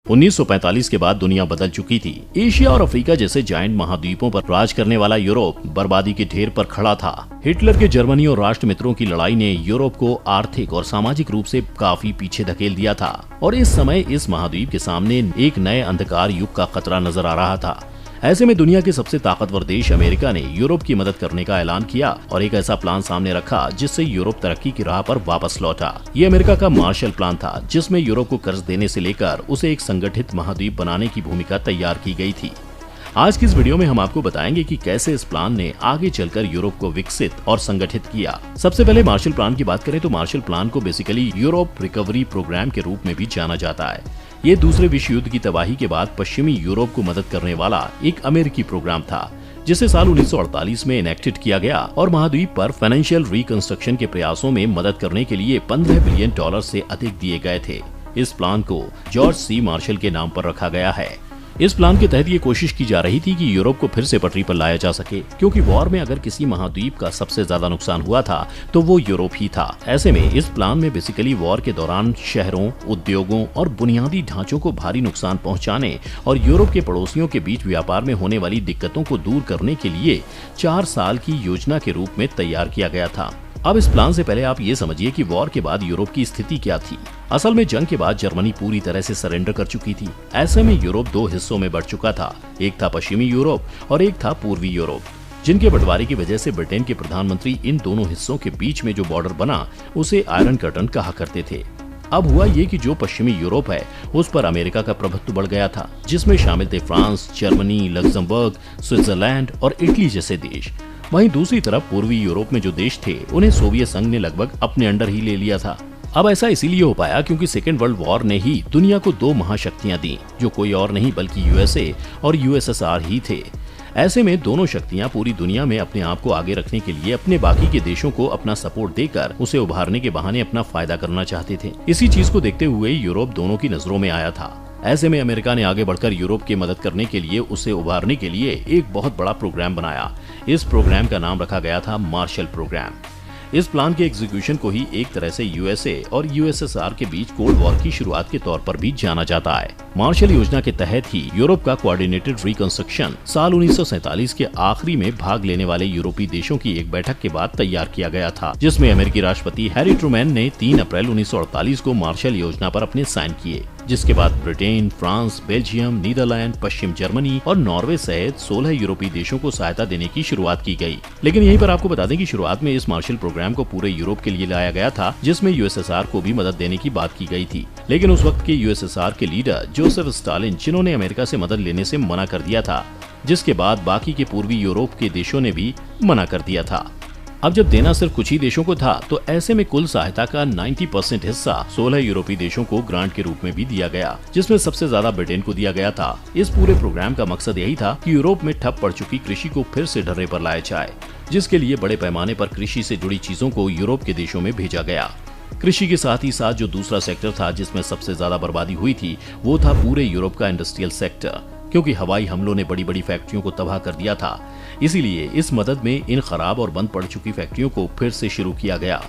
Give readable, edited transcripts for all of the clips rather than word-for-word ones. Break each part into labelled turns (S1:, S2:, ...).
S1: 1945 के बाद दुनिया बदल चुकी थी। एशिया और अफ्रीका जैसे जायंट महाद्वीपों पर राज करने वाला यूरोप बर्बादी के ढेर पर खड़ा था। हिटलर के जर्मनी और राष्ट्र मित्रों की लड़ाई ने यूरोप को आर्थिक और सामाजिक रूप से काफी पीछे धकेल दिया था और इस समय इस महाद्वीप के सामने एक नए अंधकार युग का खतरा नजर आ रहा था। ऐसे में दुनिया के सबसे ताकतवर देश अमेरिका ने यूरोप की मदद करने का ऐलान किया और एक ऐसा प्लान सामने रखा जिससे यूरोप तरक्की की राह पर वापस लौटा। ये अमेरिका का मार्शल प्लान था जिसमें यूरोप को कर्ज देने से लेकर उसे एक संगठित महाद्वीप बनाने की भूमिका तैयार की गई थी। आज की इस वीडियो में हम आपको बताएंगे कि कैसे इस प्लान ने आगे चलकर यूरोप को विकसित और संगठित किया। सबसे पहले मार्शल प्लान की बात करें तो मार्शल प्लान को बेसिकली यूरोप रिकवरी प्रोग्राम के रूप में भी जाना जाता है। ये दूसरे विश्व युद्ध की तबाही के बाद पश्चिमी यूरोप को मदद करने वाला एक अमेरिकी प्रोग्राम था जिसे साल 1948 में इनेक्टेड किया गया और महाद्वीप पर फाइनेंशियल रिकंस्ट्रक्शन के प्रयासों में मदद करने के लिए $15 बिलियन से अधिक दिए गए थे। इस प्लान को जॉर्ज सी मार्शल के नाम पर रखा गया है। इस प्लान के तहत ये कोशिश की जा रही थी कि यूरोप को फिर से पटरी पर लाया जा सके, क्योंकि वॉर में अगर किसी महाद्वीप का सबसे ज्यादा नुकसान हुआ था तो वो यूरोप ही था। ऐसे में इस प्लान में बेसिकली वॉर के दौरान शहरों, उद्योगों और बुनियादी ढांचों को भारी नुकसान पहुंचाने और यूरोप के पड़ोसियों के बीच व्यापार में होने वाली दिक्कतों को दूर करने के लिए 4 साल की योजना के रूप में तैयार किया गया था। अब इस प्लान से पहले आप ये समझिए कि वॉर के बाद यूरोप की स्थिति क्या थी। असल में जंग के बाद जर्मनी पूरी तरह से सरेंडर कर चुकी थी। ऐसे में यूरोप 2 हिस्सों में बढ़ चुका था। एक था पश्चिमी यूरोप और एक था पूर्वी यूरोप, जिनके बंटवारे की वजह से ब्रिटेन के प्रधानमंत्री इन दोनों हिस्सों के बीच में जो बॉर्डर बना उसे आयरन कर्टन कहा करते थे। अब हुआ ये कि जो पश्चिमी यूरोप है उस पर अमेरिका का प्रभुत्व बढ़ गया था, जिसमें शामिल थे फ्रांस, जर्मनी, लग्जमबर्ग, स्विट्जरलैंड और इटली जैसे देश। वहीं दूसरी तरफ पूर्वी यूरोप में जो देश थे उन्हें सोवियत संघ ने लगभग अपने अंडर ही ले लिया था। अब ऐसा इसीलिए हो पाया क्योंकि सेकेंड वर्ल्ड वॉर ने ही दुनिया को 2 महाशक्तियां दी, जो कोई और नहीं बल्कि यूएसए और यूएसएसआर ही थे। ऐसे में दोनों शक्तियां पूरी दुनिया में अपने आप को आगे रखने के लिए अपने बाकी के देशों को अपना सपोर्ट देकर उसे उभारने के बहाने अपना फायदा करना चाहते थे। इसी चीज को देखते हुए यूरोप दोनों की नजरों में आया था। ऐसे में अमेरिका ने आगे बढ़कर यूरोप की मदद करने के लिए उसे उभारने के लिए एक बहुत बड़ा प्रोग्राम बनाया। इस प्रोग्राम का नाम रखा गया था मार्शल प्रोग्राम। इस प्लान के एग्जीक्यूशन को ही एक तरह से यूएसए और यूएसएसआर के बीच कोल्ड वॉर की शुरुआत के तौर पर भी जाना जाता है। मार्शल योजना के तहत ही यूरोप का कोऑर्डिनेटेड रिकंस्ट्रक्शन साल 1947 के आखिरी में भाग लेने वाले यूरोपीय देशों की एक बैठक के बाद तैयार किया गया था, जिसमें अमेरिकी राष्ट्रपति हैरी ट्रूमैन ने 3 अप्रैल 1948 को मार्शल योजना पर अपने साइन किए, जिसके बाद ब्रिटेन, फ्रांस, बेल्जियम, नीदरलैंड, पश्चिम जर्मनी और नॉर्वे सहित 16 यूरोपीय देशों को सहायता देने की शुरुआत की गई। लेकिन यहीं पर आपको बता दें कि शुरुआत में इस मार्शल प्रोग्राम को पूरे यूरोप के लिए लाया गया था, जिसमें यूएसएसआर को भी मदद देने की बात की गई थी। लेकिन उस वक्त के यूएसएसआर के लीडर जोसेफ स्टालिन, जिन्होंने अमेरिका से मदद लेने से मना कर दिया था, जिसके बाद बाकी के पूर्वी यूरोप के देशों ने भी मना कर दिया था। अब जब देना सिर्फ कुछ ही देशों को था तो ऐसे में कुल सहायता का 90% हिस्सा 16 यूरोपीय देशों को ग्रांट के रूप में भी दिया गया, जिसमें सबसे ज्यादा ब्रिटेन को दिया गया था। इस पूरे प्रोग्राम का मकसद यही था कि यूरोप में ठप पड़ चुकी कृषि को फिर से ढर्रे पर लाया जाए, जिसके लिए बड़े पैमाने पर कृषि से जुड़ी चीजों को यूरोप के देशों में भेजा गया। कृषि के साथ ही साथ जो दूसरा सेक्टर था जिसमें सबसे ज्यादा बर्बादी हुई थी वो था पूरे यूरोप का इंडस्ट्रियल सेक्टर, क्योंकि हवाई हमलों ने बड़ी बड़ी फैक्ट्रियों को तबाह कर दिया था। इसीलिए इस मदद में इन खराब और बंद पड़ चुकी फैक्ट्रियों को फिर से शुरू किया गया।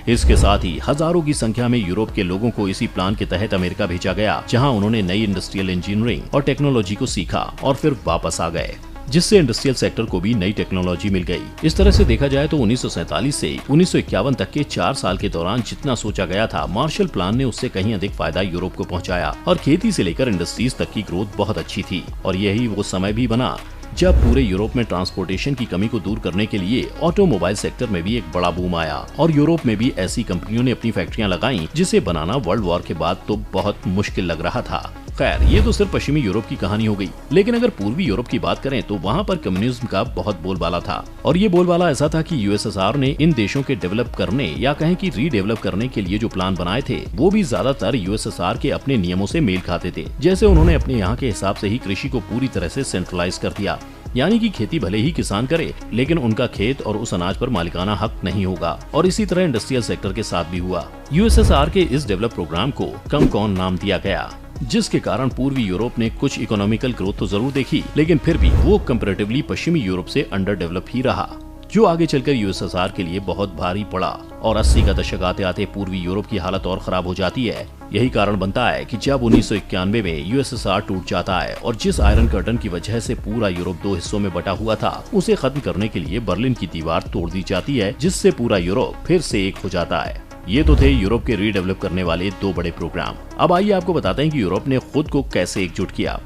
S1: इसके साथ ही हजारों की संख्या में यूरोप के लोगों को इसी प्लान के तहत अमेरिका भेजा गया, जहां उन्होंने नई इंडस्ट्रियल इंजीनियरिंग और टेक्नोलॉजी को सीखा और फिर वापस आ गए, जिससे इंडस्ट्रियल सेक्टर को भी नई टेक्नोलॉजी मिल गई। इस तरह से देखा जाए तो 1947 से 1951 तक के 4 साल के दौरान जितना सोचा गया था, मार्शल प्लान ने उससे कहीं अधिक फायदा यूरोप को पहुंचाया और खेती से लेकर इंडस्ट्रीज तक की ग्रोथ बहुत अच्छी थी। और यही वो समय भी बना जब पूरे यूरोप में ट्रांसपोर्टेशन की कमी को दूर करने के लिए ऑटोमोबाइल सेक्टर में भी एक बड़ा बूम आया और यूरोप में भी ऐसी कंपनियों ने अपनी फैक्ट्रियां लगाईं, जिसे बनाना वर्ल्ड वॉर के बाद तो बहुत मुश्किल लग रहा था। खैर, ये तो सिर्फ पश्चिमी यूरोप की कहानी हो गई, लेकिन अगर पूर्वी यूरोप की बात करें तो वहाँ पर कम्युनिज्म का बहुत बोलबाला था। और ये बोलबाला ऐसा था कि यूएसएसआर ने इन देशों के डेवलप करने या कहें कि रीडेवलप करने के लिए जो प्लान बनाए थे वो भी ज्यादातर यूएसएसआर के अपने नियमों से मेल खाते थे। जैसे उन्होंने अपने यहाँ के हिसाब से ही कृषि को पूरी तरह से सेंट्रलाइज कर दिया, यानी कि खेती भले ही किसान करे लेकिन उनका खेत और उस अनाज पर मालिकाना हक नहीं होगा। और इसी तरह इंडस्ट्रियल सेक्टर के साथ भी हुआ। यूएसएसआर के इस डेवलप प्रोग्राम को कमकॉन नाम दिया गया, जिसके कारण पूर्वी यूरोप ने कुछ इकोनॉमिकल ग्रोथ तो जरूर देखी, लेकिन फिर भी वो कंपैरेटिवली पश्चिमी यूरोप से अंडर डेवलप ही रहा, जो आगे चलकर यूएसएसआर के लिए बहुत भारी पड़ा और 80 का दशक आते आते पूर्वी यूरोप की हालत और खराब हो जाती है। यही कारण बनता है कि जब 1991 में यूएसएसआर टूट जाता है और जिस आयरन कर्टन की वजह से पूरा यूरोप 2 हिस्सों में बटा हुआ था, उसे खत्म करने के लिए बर्लिन की दीवार तोड़ दी जाती है, जिससे पूरा यूरोप फिर से एक हो जाता है। ये तो थे यूरोप के रीडेवलप करने वाले 2 बड़े प्रोग्राम। अब आइए आपको बताते हैं कि यूरोप ने खुद को कैसे एकजुट किया।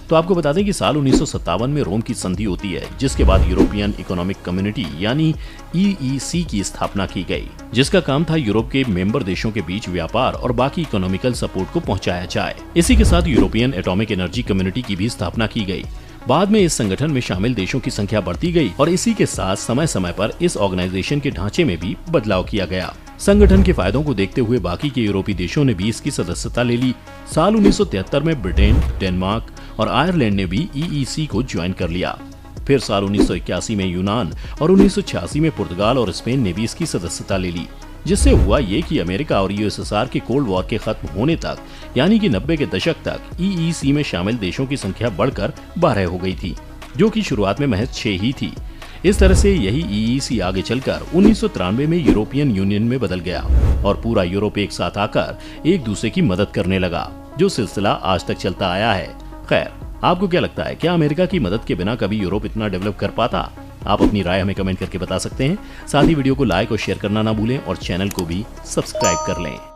S1: तो आपको बता दें कि साल 1957 में रोम की संधि होती है, जिसके बाद यूरोपियन इकोनॉमिक कम्युनिटी यानी EEC की स्थापना की गई, जिसका काम था यूरोप के मेंबर देशों के बीच व्यापार और बाकी इकोनॉमिकल सपोर्ट को पहुंचाया जाए। इसी के साथ यूरोपियन एटॉमिक एनर्जी कम्युनिटी की भी स्थापना की गई। बाद में इस संगठन में शामिल देशों की संख्या बढ़ती गई और इसी के साथ समय समय पर इस ऑर्गेनाइजेशन के ढांचे में भी बदलाव किया गया। संगठन के फायदों को देखते हुए बाकी के यूरोपीय देशों ने भी इसकी सदस्यता ले ली। साल 1973 में ब्रिटेन, डेनमार्क और आयरलैंड ने भी EEC को ज्वाइन कर लिया। फिर साल 1981 में यूनान और 1986 में पुर्तगाल और स्पेन ने भी इसकी सदस्यता ले ली, जिससे हुआ ये कि अमेरिका और यूएसएसआर के कोल्ड वॉर के खत्म होने तक यानी कि 90 के दशक तक EEC में शामिल देशों की संख्या बढ़कर 12 हो गई थी, जो कि शुरुआत में महज 6 ही थी। इस तरह से यही EEC आगे चलकर 1993 में यूरोपियन यूनियन में बदल गया और पूरा यूरोप एक साथ आकर एक दूसरे की मदद करने लगा, जो सिलसिला आज तक चलता आया है। खैर, आपको क्या लगता है, क्या अमेरिका की मदद के बिना कभी यूरोप इतना डेवलप कर पाता? आप अपनी राय हमें कमेंट करके बता सकते हैं। साथ ही वीडियो को लाइक और शेयर करना ना भूलें और चैनल को भी सब्सक्राइब कर लें।